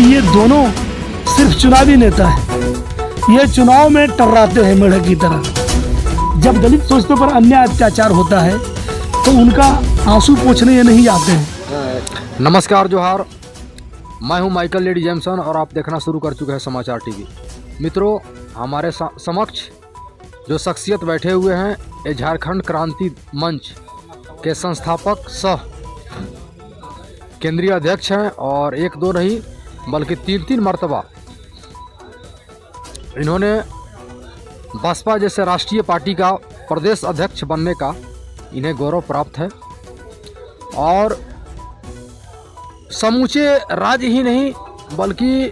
ये दोनों सिर्फ चुनावी नेता हैं। ये चुनाव में टर्राते हैं मेढक की तरह। जब दलित सोचने पर अन्याय अत्याचार होता है तो उनका आंसू पोंछने ये नहीं आते हैं। नमस्कार, जोहार। मैं हूं माइकल लेडी जेमसन और आप देखना शुरू कर चुके हैं समाचार टीवी। मित्रों, हमारे समक्ष जो शख्सियत बैठे हुए हैं ये झारखंड क्रांति मंच के संस्थापक सह केंद्रीय अध्यक्ष हैं और एक दो नहीं बल्कि तीन मर्तबा इन्होंने बसपा जैसे राष्ट्रीय पार्टी का प्रदेश अध्यक्ष बनने का इन्हें गौरव प्राप्त है। और समूचे राज्य ही नहीं बल्कि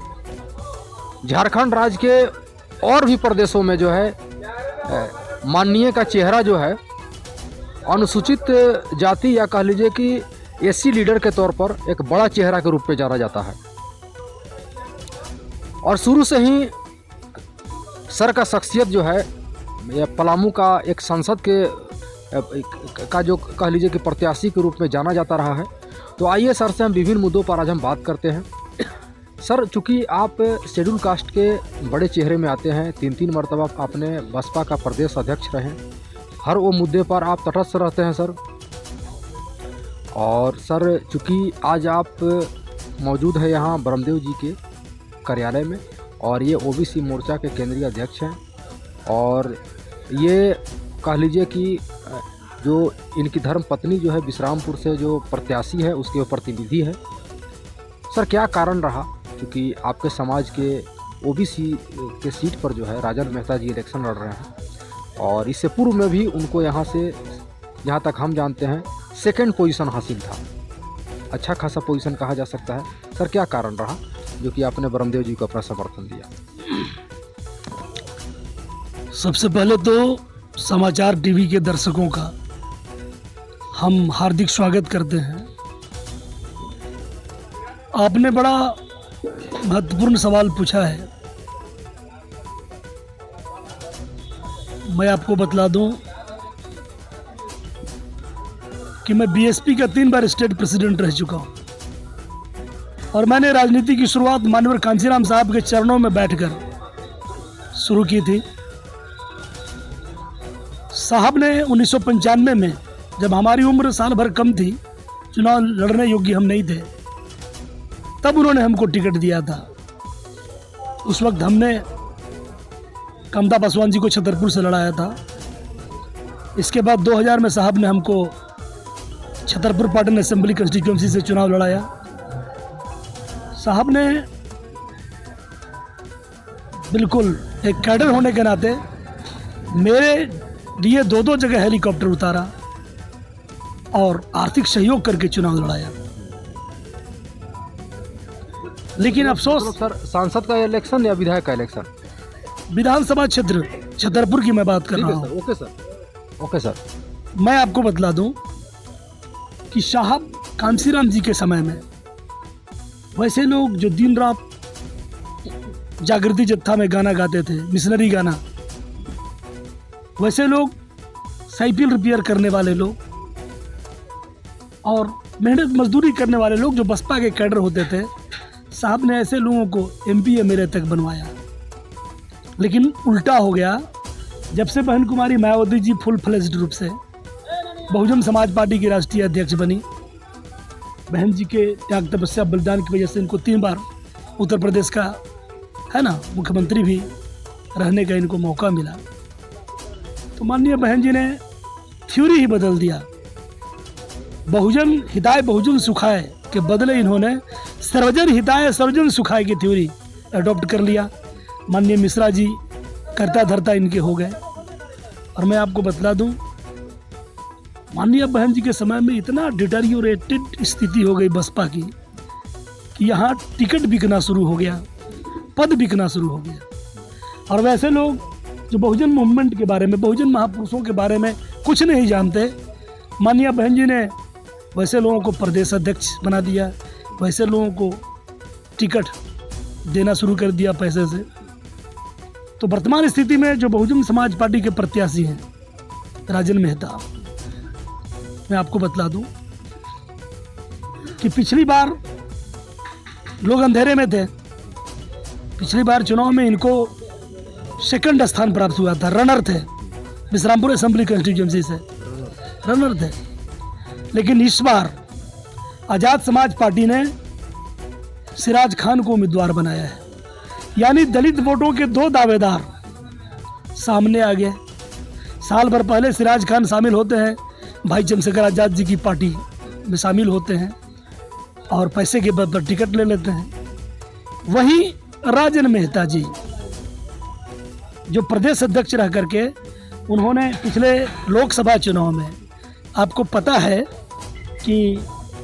झारखंड राज्य के और भी प्रदेशों में जो है माननीय का चेहरा जो है अनुसूचित जाति या कह लीजिए कि एससी लीडर के तौर पर एक बड़ा चेहरा के रूप में जाना जाता है। और शुरू से ही सर का शख्सियत जो है या पलामू का एक संसद का जो कह लीजिए कि प्रत्याशी के रूप में जाना जाता रहा है। तो आइए सर से हम विभिन्न मुद्दों पर आज हम बात करते हैं। सर, चूँकि आप शेड्यूल कास्ट के बड़े चेहरे में आते हैं, तीन मरतबा आपने बसपा का प्रदेश अध्यक्ष रहे, हर वो मुद्दे पर आप तटस्थ रहते हैं सर। और सर, चूँकि आज आप मौजूद है यहाँ ब्रह्मदेव जी के कार्यालय में और ये ओबीसी मोर्चा के केंद्रीय अध्यक्ष हैं और ये कह लीजिए कि जो इनकी धर्म पत्नी जो है विश्रामपुर से जो प्रत्याशी है उसके प्रतिनिधि है। सर, क्या कारण रहा, क्योंकि आपके समाज के ओबीसी के सीट पर जो है राजन मेहता जी इलेक्शन लड़ रहे हैं और इससे पूर्व में भी उनको यहाँ से जहाँ तक हम जानते हैं सेकंड पोजीशन हासिल था, अच्छा खासा पोजीशन कहा जा सकता है। सर, क्या कारण रहा जो कि आपने ब्रह्मदेव जी को अपना समर्थन दिया? सबसे पहले तो समाचार टीवी के दर्शकों का हम हार्दिक स्वागत करते हैं। आपने बड़ा महत्वपूर्ण सवाल पूछा है। मैं आपको बतला दूं कि मैं बीएसपी का 3 बार स्टेट प्रेसिडेंट रह चुका हूं और मैंने राजनीति की शुरुआत माननीय कांशीराम साहब के चरणों में बैठकर शुरू की थी। साहब ने 1995 में, जब हमारी उम्र साल भर कम थी, चुनाव लड़ने योग्य हम नहीं थे, तब उन्होंने हमको टिकट दिया था। उस वक्त हमने कमता पासवान जी को छतरपुर से लड़ाया था। इसके बाद 2000 में साहब ने हमको छतरपुर पाटन असेंबली कंस्टिट्यूएंसी से चुनाव लड़ाया। साहब ने बिल्कुल एक कैडर होने के नाते मेरे लिए 2 जगह हेलीकॉप्टर उतारा और आर्थिक सहयोग करके चुनाव लड़ाया। लेकिन अफसोस, सर, सांसद का इलेक्शन या विधायक का इलेक्शन? विधानसभा क्षेत्र छतरपुर की मैं बात कर रहा हूँ। Okay sir. मैं आपको बतला दूं कि साहब कांशीराम जी के समय में वैसे लोग जो दिन रात जागृति जत्था में गाना गाते थे, मिशनरी गाना, वैसे लोग साइकिल रिपेयर करने वाले लोग और मेहनत मजदूरी करने वाले लोग जो बसपा के कैडर होते थे, साहब ने ऐसे लोगों को एमपी एमएलए तक बनवाया। लेकिन उल्टा हो गया जब से बहन कुमारी मायावती जी फुल फ्लेज्ड रूप से बहुजन समाज पार्टी की राष्ट्रीय अध्यक्ष बनी। बहन जी के त्याग तपस्या बलिदान की वजह से इनको 3 बार उत्तर प्रदेश का है ना मुख्यमंत्री भी रहने का इनको मौका मिला। तो माननीय बहन जी ने थ्योरी ही बदल दिया। बहुजन हिताय बहुजन सुखाय के बदले इन्होंने सर्वजन हिताय सर्वजन सुखाय की थ्योरी अडॉप्ट कर लिया। माननीय मिश्रा जी करता धरता इनके हो गए। और मैं आपको बतला दूं, माननीय बहन जी के समय में इतना डिटेरियोरेटेड स्थिति हो गई बसपा की कि यहाँ टिकट बिकना शुरू हो गया, पद बिकना शुरू हो गया। और वैसे लोग जो बहुजन मूवमेंट के बारे में, बहुजन महापुरुषों के बारे में कुछ नहीं जानते, माननीय बहन जी ने वैसे लोगों को प्रदेश अध्यक्ष बना दिया, वैसे लोगों को टिकट देना शुरू कर दिया पैसे से। तो वर्तमान स्थिति में जो बहुजन समाज पार्टी के प्रत्याशी हैं राजन मेहता, मैं आपको बतला दूं कि पिछली बार लोग अंधेरे में थे, पिछली बार चुनाव में इनको सेकंड स्थान प्राप्त हुआ था, रनर थे, विश्रामपुर असेंबली कंस्टिट्यूएंसी से रनर थे। लेकिन इस बार आज़ाद समाज पार्टी ने सिराज खान को उम्मीदवार बनाया है, यानी दलित वोटों के 2 दावेदार सामने आ गए। साल भर पहले सिराज खान शामिल होते हैं, भाई चंद्रशेखर आज़ाद जी की पार्टी में शामिल होते हैं और पैसे के बल पर टिकट ले लेते हैं। वहीं राजन मेहता जी जो प्रदेश अध्यक्ष रह करके उन्होंने पिछले लोकसभा चुनाव में, आपको पता है कि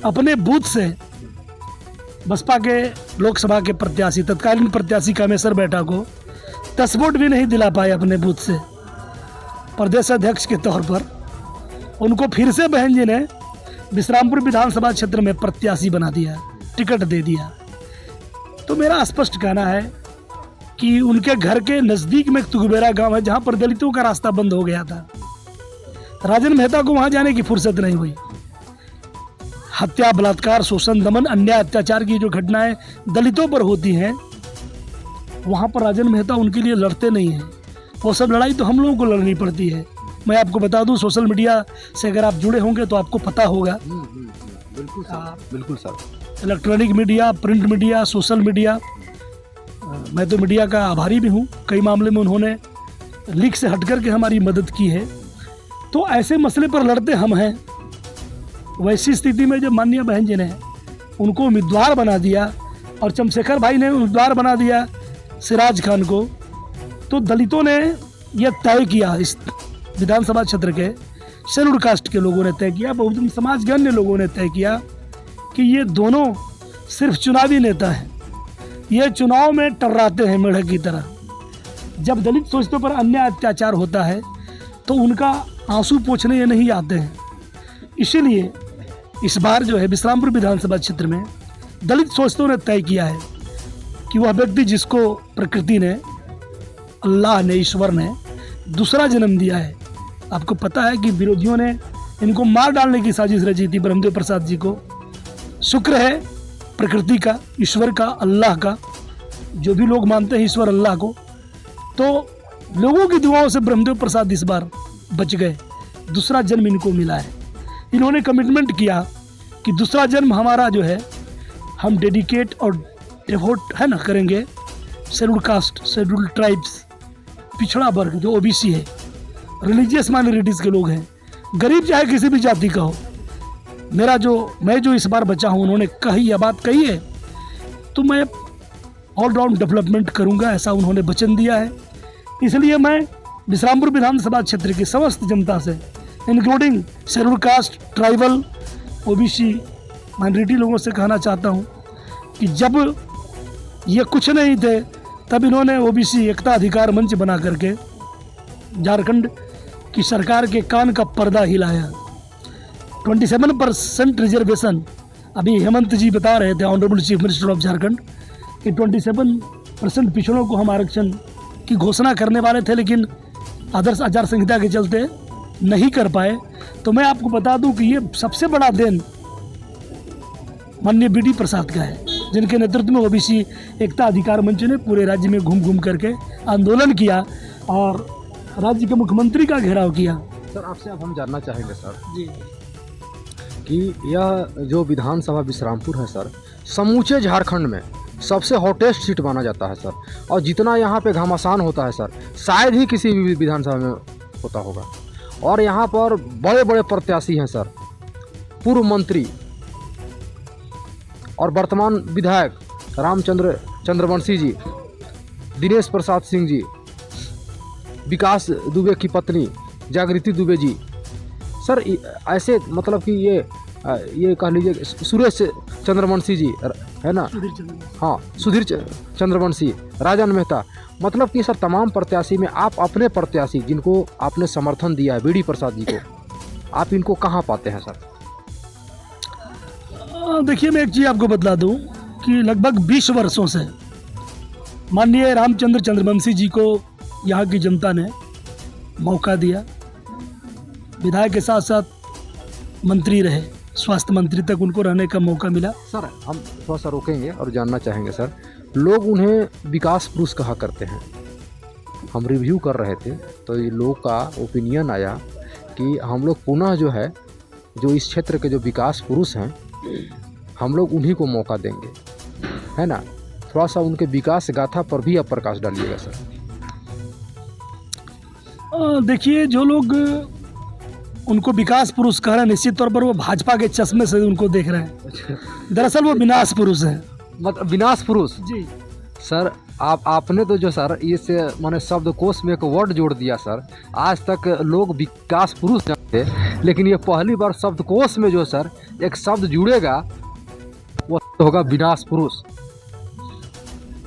अपने बूथ से बसपा के लोकसभा के प्रत्याशी, तत्कालीन प्रत्याशी कामेश्वर बैठा को 10 वोट भी नहीं दिला पाए अपने बूथ से प्रदेश अध्यक्ष के तौर पर। उनको फिर से बहन जी ने विश्रामपुर विधानसभा क्षेत्र में प्रत्याशी बना दिया, टिकट दे दिया। तो मेरा स्पष्ट कहना है कि उनके घर के नज़दीक में एक तुगबेरा गांव है जहां पर दलितों का रास्ता बंद हो गया था। राजन मेहता को वहां जाने की फुर्सत नहीं हुई। हत्या, बलात्कार, शोषण, दमन, अन्याय, अत्याचार की जो घटनाएं दलितों पर होती हैं, वहां पर राजन मेहता उनके लिए लड़ते नहीं हैं। वो सब लड़ाई तो हम लोगों को लड़नी पड़ती है। मैं आपको बता दूं, सोशल मीडिया से अगर आप जुड़े होंगे तो आपको पता होगा। बिल्कुल सर, बिल्कुल sir. Electronic media, print media, social media, मैं तो मीडिया का आभारी भी हूँ। कई मामले में उन्होंने लीक से हट कर के हमारी मदद की है। तो ऐसे मसले पर लड़ते हम हैं। वैसी स्थिति में जब माननीय बहन जी ने उनको उम्मीदवार बना दिया और चंद्रशेखर भाई ने उम्मीदवार बना दिया सिराज खान को, तो दलितों ने यह तय किया, इस विधानसभा क्षेत्र के शेड्यूल कास्ट के लोगों ने तय किया, बहुजन समाज के अन्य लोगों ने तय किया कि ये दोनों सिर्फ चुनावी नेता हैं, ये चुनाव में टर्राते हैं मेढक की तरह। जब दलित सोचतों पर अन्याय अत्याचार होता है तो उनका आंसू पोंछने ये नहीं आते हैं। इसीलिए इस बार जो है विश्रामपुर विधानसभा क्षेत्र में दलित सोचतों ने तय किया है कि वह व्यक्ति जिसको प्रकृति ने, अल्लाह ने, ईश्वर ने दूसरा जन्म दिया है। आपको पता है कि विरोधियों ने इनको मार डालने की साजिश रची थी ब्रह्मदेव प्रसाद जी को। शुक्र है प्रकृति का, ईश्वर का, अल्लाह का, जो भी लोग मानते हैं ईश्वर अल्लाह को, तो लोगों की दुआओं से ब्रह्मदेव प्रसाद इस बार बच गए, दूसरा जन्म इनको मिला है। इन्होंने कमिटमेंट किया कि दूसरा जन्म हमारा जो है हम डेडिकेट और डिवोट है ना करेंगे शेड्यूल कास्ट, शेड्यूल ट्राइब्स, पिछड़ा वर्ग जो ओबीसी है, रिलीजियस माइनॉरिटीज़ के लोग हैं, गरीब चाहे किसी भी जाति का हो। मैं जो इस बार बचा हूँ, उन्होंने कही, यह बात कही है, तो मैं ऑलराउंड डेवलपमेंट करूँगा, ऐसा उन्होंने वचन दिया है। इसलिए मैं विश्रामपुर विधानसभा क्षेत्र की समस्त जनता से, including schedule caste, tribal, OBC, minority लोगों से कहना चाहता हूँ कि जब ये कुछ नहीं थे तब इन्होंने ओबीसी एकता अधिकार मंच बना करके झारखंड की सरकार के कान का पर्दा हिलाया। 27% रिजर्वेशन, अभी हेमंत जी बता रहे थे, honourable chief minister of Jharkhand, कि 27% पिछड़ों को हम आरक्षण की घोषणा करने वाले थे, लेकिन आदर्श आचार संहिता के चलते नहीं कर पाए। तो मैं आपको बता दूं कि ये सबसे बड़ा देन माननीय बीडी प्रसाद का है, जिनके नेतृत्व में ओबीसी एकता अधिकार मंच ने पूरे राज्य में घूम घूम करके आंदोलन किया और राज्य के मुख्यमंत्री का घेराव किया। सर, आपसे अब हम जानना चाहेंगे सर जी कि यह जो विधानसभा विश्रामपुर है सर, समूचे झारखंड में सबसे हॉटेस्ट सीट माना जाता है सर, और जितना यहाँ पे घमासान होता है सर, शायद ही किसी भी विधानसभा में होता होगा। और यहाँ पर बड़े बड़े प्रत्याशी हैं सर, पूर्व मंत्री और वर्तमान विधायक रामचंद्र चंद्रवंशी जी, दिनेश प्रसाद सिंह जी, विकास दुबे की पत्नी जागृति दुबे जी सर, ऐसे मतलब कि ये कह लीजिए सुरेश चंद्रवंशी जी है ना, हाँ, सुधीर चंद्रवंशी, राजन मेहता, मतलब कि सर तमाम प्रत्याशी में आप अपने प्रत्याशी जिनको आपने समर्थन दिया है बीडी प्रसाद जी को, आप इनको कहाँ पाते हैं सर? देखिए, मैं एक चीज़ आपको बतला दूं कि लगभग 20 वर्षों से माननीय रामचंद्र चंद्रवंशी जी को यहाँ की जनता ने मौका दिया। विधायक के साथ साथ मंत्री रहे, स्वास्थ्य मंत्री तक उनको रहने का मौका मिला। सर, हम थोड़ा सा रोकेंगे और जानना चाहेंगे सर, लोग उन्हें विकास पुरुष कहा करते हैं। हम रिव्यू कर रहे थे तो ये लोग का ओपिनियन आया कि हम लोग पुनः जो है, जो इस क्षेत्र के जो विकास पुरुष हैं, हम लोग उन्हीं को मौका देंगे, है ना। थोड़ा सा उनके विकास गाथा पर भी आप प्रकाश डालिएगा सर। देखिए, जो लोग उनको विकास पुरुष कह रहे हैं, निश्चित तौर पर वो भाजपा के चश्मे से उनको देख रहे हैं। दरअसल वो विनाश पुरुष है। मतलब विनाश पुरुष जी सर, आपने तो जो सर इस माने शब्दकोश में एक वर्ड जोड़ दिया सर। आज तक लोग विकास पुरुष जानते, लेकिन ये पहली बार शब्दकोश में जो सर एक शब्द जुड़ेगा वो होगा विनाश पुरुष।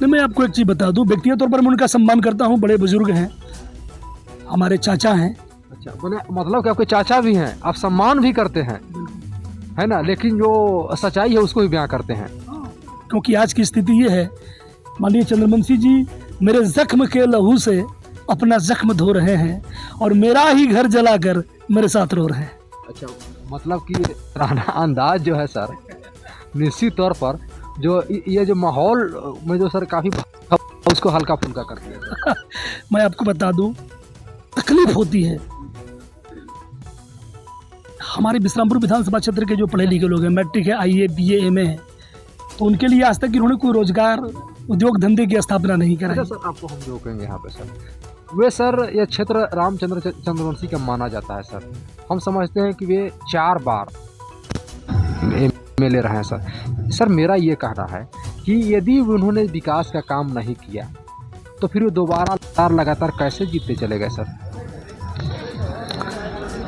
नहीं, मैं आपको एक चीज़ बता दूं, व्यक्तिगत तौर पर मैं उनका सम्मान करता हूं। बड़े बुजुर्ग हैं, हमारे चाचा हैं। अच्छा, मतलब कि आपके चाचा भी हैं, आप सम्मान भी करते हैं, है ना, लेकिन जो सच्चाई है उसको भी बयां करते हैं। क्योंकि आज की स्थिति ये है, माननीय चंद्रवंशी जी मेरे जख्म के लहू से अपना जख्म धो रहे हैं और मेरा ही घर जलाकर मेरे साथ रो रहे हैं। अच्छा, मतलब कि राना अंदाज जो है सर, निश्चित तौर पर जो ये जो माहौल में जो सर काफ़ी उसको हल्का फुल्का कर दिया। मैं आपको बता दूं, तकलीफ होती है। हमारे बिश्रामपुर विधानसभा क्षेत्र के जो पढ़े लिखे लोग हैं, मैट्रिक है, IAA BA MA है, तो उनके लिए आज तक इन्होंने कोई रोजगार उद्योग धंधे की स्थापना नहीं करा। अच्छा सर, आपको हम रोकेंगे यहाँ पे सर। वे सर, ये क्षेत्र रामचंद्र चंद्रवंशी का माना जाता है सर। हम समझते हैं कि वे 4 बार MLA रहे हैं सर। सर मेरा ये कहना है कि यदि उन्होंने विकास का काम नहीं किया तो फिर वो दोबारा लगातार कैसे जीतते चले गए सर?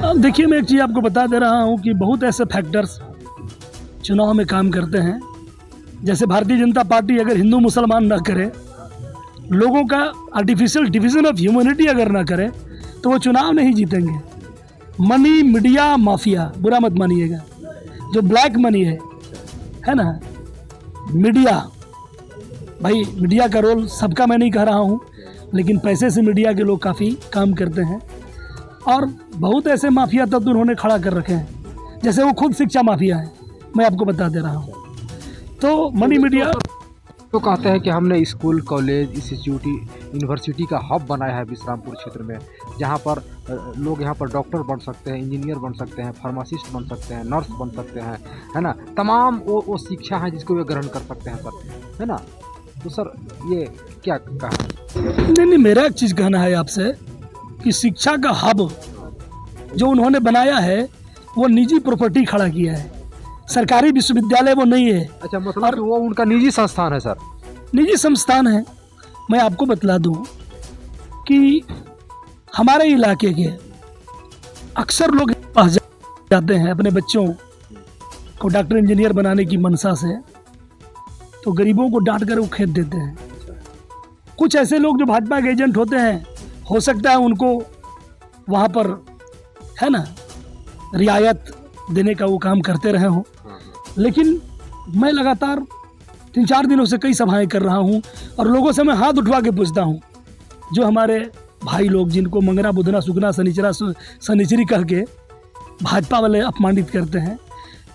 अब देखिए, मैं एक चीज़ आपको बता दे रहा हूँ कि बहुत ऐसे फैक्टर्स चुनाव में काम करते हैं। जैसे भारतीय जनता पार्टी अगर हिंदू मुसलमान ना करे, लोगों का आर्टिफिशियल डिवीज़न ऑफ ह्यूमैनिटी अगर ना करे, तो वो चुनाव नहीं जीतेंगे। मनी मीडिया माफिया, बुरा मत मानिएगा, जो ब्लैक मनी है ना, मीडिया, भाई मीडिया का रोल सबका मैं नहीं कह रहा हूँ, लेकिन पैसे से मीडिया के लोग काफ़ी काम करते हैं। और बहुत ऐसे माफिया तत्व उन्होंने खड़ा कर रखे हैं, जैसे वो खुद शिक्षा माफिया है, मैं आपको बता दे रहा हूँ। तो मनी मीडिया तो कहते हैं कि हमने स्कूल, कॉलेज, इंस्टीट्यूट, यूनिवर्सिटी का हब बनाया है विश्रामपुर क्षेत्र में, जहाँ पर लोग यहाँ पर डॉक्टर बन सकते हैं, इंजीनियर बन सकते हैं, फार्मासिस्ट बन सकते हैं, नर्स बन सकते हैं, है ना। तमाम वो शिक्षा है जिसको वे ग्रहण कर सकते हैं सर, है ना। तो सर ये क्या कहा? नहीं, मेरा एक चीज़ कहना है आपसे कि शिक्षा का हब जो उन्होंने बनाया है वो निजी प्रॉपर्टी खड़ा किया है, सरकारी विश्वविद्यालय वो नहीं है। अच्छा, मतलब वो उनका निजी संस्थान है सर? निजी संस्थान है। मैं आपको बतला दूं कि हमारे इलाके के अक्सर लोग पास जाते हैं अपने बच्चों को डॉक्टर इंजीनियर बनाने की मनसा से, तो गरीबों को डांट कर वो खेत देते हैं। कुछ ऐसे लोग जो भाजपा के एजेंट होते हैं, हो सकता है उनको वहाँ पर, है ना, रियायत देने का वो काम करते रहे हों, लेकिन मैं लगातार 3-4 दिनों से कई सभाएं कर रहा हूं और लोगों से मैं हाथ उठवा के पूछता हूं, जो हमारे भाई लोग जिनको मंगना, बुधना, सुगना, शनिचरा, शनिचरी कह के भाजपा वाले अपमानित करते हैं,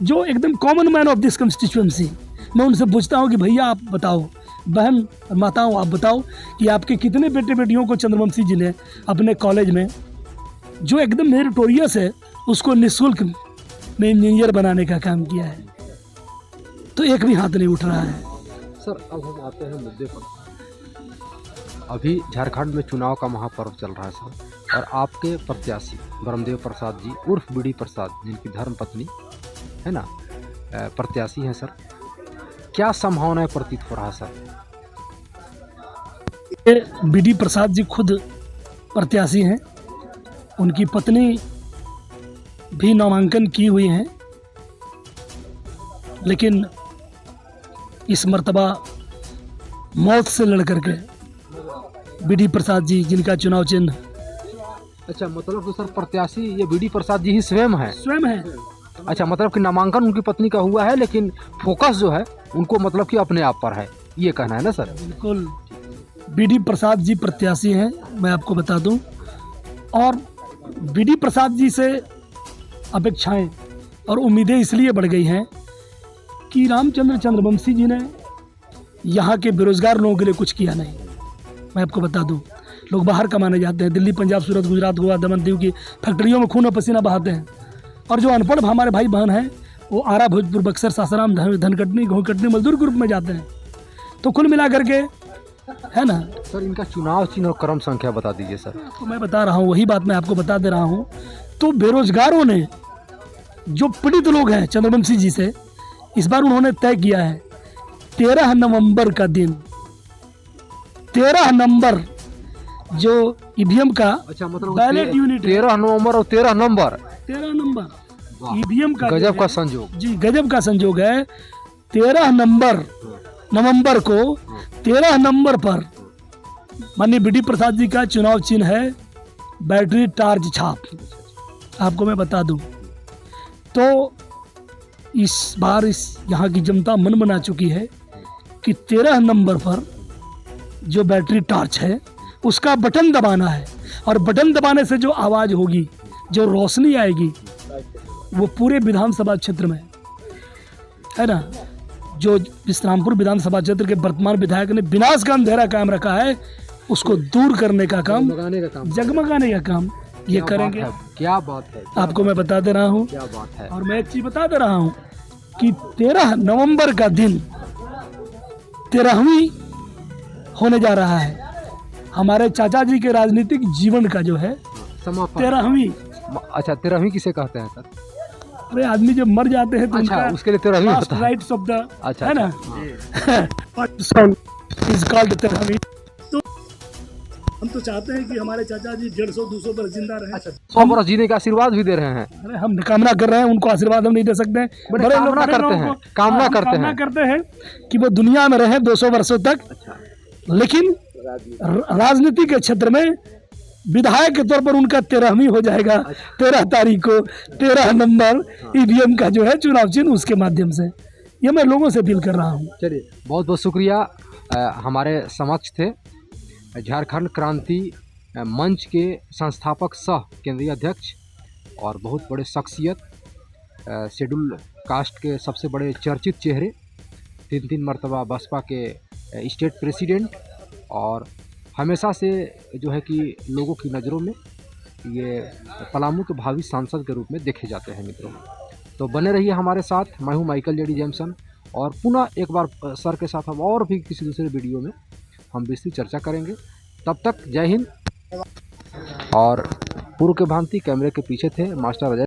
जो एकदम common man of this constituency, मैं उनसे पूछता हूं कि भैया आप बताओ, बहन और माताओं आप बताओ कि आपके कितने बेटे बेटियों को चंद्रवंशी जी ने अपने कॉलेज में, जो एकदम मेरिटोरियस है, उसको निःशुल्क में इंजीनियर बनाने का काम किया है? तो एक भी हाथ नहीं उठ रहा है। सर अब हम आते हैं मुद्दे पर। अभी झारखंड में चुनाव का महापर्व चल रहा है सर, और आपके प्रत्याशी ब्रह्मदेव प्रसाद जी उर्फ BD प्रसाद, जिनकी धर्मपत्नी है ना प्रत्याशी हैं सर, क्या संभावनाएं प्रतीत हो रहा है सर? BD प्रसाद जी खुद प्रत्याशी हैं, उनकी पत्नी भी नामांकन की हुई हैं, लेकिन इस मर्तबा मौत से लड़ करके BD प्रसाद जी, जिनका चुनाव चिन्ह। अच्छा, मतलब तो सर प्रत्याशी ये BD प्रसाद जी ही स्वयं है? स्वयं है। अच्छा, मतलब कि नामांकन उनकी पत्नी का हुआ है, लेकिन फोकस जो है उनको मतलब कि अपने आप पर है, ये कहना है ना सर? बिल्कुल, BD प्रसाद जी प्रत्याशी हैं, मैं आपको बता दूं। और BD प्रसाद जी से अपेक्षाएं और उम्मीदें इसलिए बढ़ गई हैं कि रामचंद्र चंद्रवंशी जी ने यहाँ के बेरोजगार लोगों के लिए कुछ किया नहीं। मैं आपको बता दूं, लोग बाहर कमाने जाते हैं, दिल्ली, पंजाब, सूरत, गुजरात, गोवा, दमन, दीव की फैक्ट्रियों में खून और पसीना बहाते हैं। और जो अनपढ़ हमारे भाई बहन हैं वो आरा, भोजपुर, बक्सर, सासाराम, धनकटनी, घोंकटनी मजदूर ग्रुप में जाते हैं। तो कुल मिला करके है ना। सर इनका चुनाव चिन्ह और क्रम संख्या बता दीजिए सर। तो मैं बता रहा हूँ, वही बात मैं आपको बता दे रहा हूँ। तो बेरोजगारों ने, जो पीड़ित लोग हैं चंद्रवंशी जी से, इस बार उन्होंने तय किया है 13 नवंबर का दिन, 13 नंबर जो ईवीएम का, अच्छा, मतलब बैलेट यूनिट 13 नवंबर और 13 नंबर 13 नंबर ईवीएम का गजब का संयोग। जी, गजब का संयोग है। 13 नवंबर को 13 नंबर पर माननीय बीडी प्रसाद जी का चुनाव चिन्ह है बैटरी टार्च छाप। आपको मैं बता दूं, तो इस बार इस यहाँ की जनता मन बना चुकी है कि 13 नंबर पर जो बैटरी टार्च है उसका बटन दबाना है, और बटन दबाने से जो आवाज़ होगी, जो रोशनी आएगी, वो पूरे विधानसभा क्षेत्र में, है ना, जो विश्रामपुर विधानसभा क्षेत्र के वर्तमान विधायक ने विनाश का अंधेरा कायम रखा है, उसको दूर करने का काम, जगमगाने का काम ये करेंगे। क्या बात है, आपको मैं बता दे रहा हूँ। क्या बात है। और मैं एक चीज बता दे रहा हूँ कि 13 नवंबर का दिन 13वीं होने जा रहा है हमारे चाचा जी के राजनीतिक जीवन का, जो है समापन। 13वीं। अच्छा, 13वीं किसे कहते हैं सर? अरे आदमी जब मर जाते हैं तो अच्छा, उनका उसके लिए 13वीं होता है। राइट्स ऑफ द, अच्छा, है ना, इज कॉल्ड 13वीं। तो हम तो चाहते हैं कि हमारे चाचा जी 150-200 बरस जिंदा रहे। अच्छा, 100 बरस जीने का आशीर्वाद भी दे रहे हैं। अरे हम कामना कर रहे हैं, उनको आशीर्वाद हम नहीं दे सकते हैं। बड़े कामना करते हैं, कामना करते हैं कि वो दुनिया में रहे 200 वर्षों तक। अच्छा, लेकिन राजनीति के क्षेत्र में विधायक के तौर पर उनका 13वीं हो जाएगा। 13 तारीख को 13 नंबर ईवीएम का जो है चुनाव चिन्ह, उसके माध्यम से ये मैं लोगों से अपील कर रहा हूँ। चलिए, बहुत बहुत शुक्रिया। हमारे समक्ष थे झारखंड क्रांति मंच के संस्थापक सह केंद्रीय अध्यक्ष और बहुत बड़े शख्सियत, शेड्यूल कास्ट के सबसे बड़े चर्चित चेहरे, 3 मरतबा बसपा के स्टेट प्रेसिडेंट, और हमेशा से जो है कि लोगों की नज़रों में ये पलामू के भावी सांसद के रूप में देखे जाते हैं मित्रों। तो बने रहिए हमारे साथ। मैं हूं माइकल जेडी जेमसन, और पुनः एक बार सर के साथ हम और भी किसी दूसरे वीडियो में हम विस्तृत चर्चा करेंगे। तब तक जय हिंद। और पूर्व के भांति कैमरे के पीछे थे मास्टर अजय।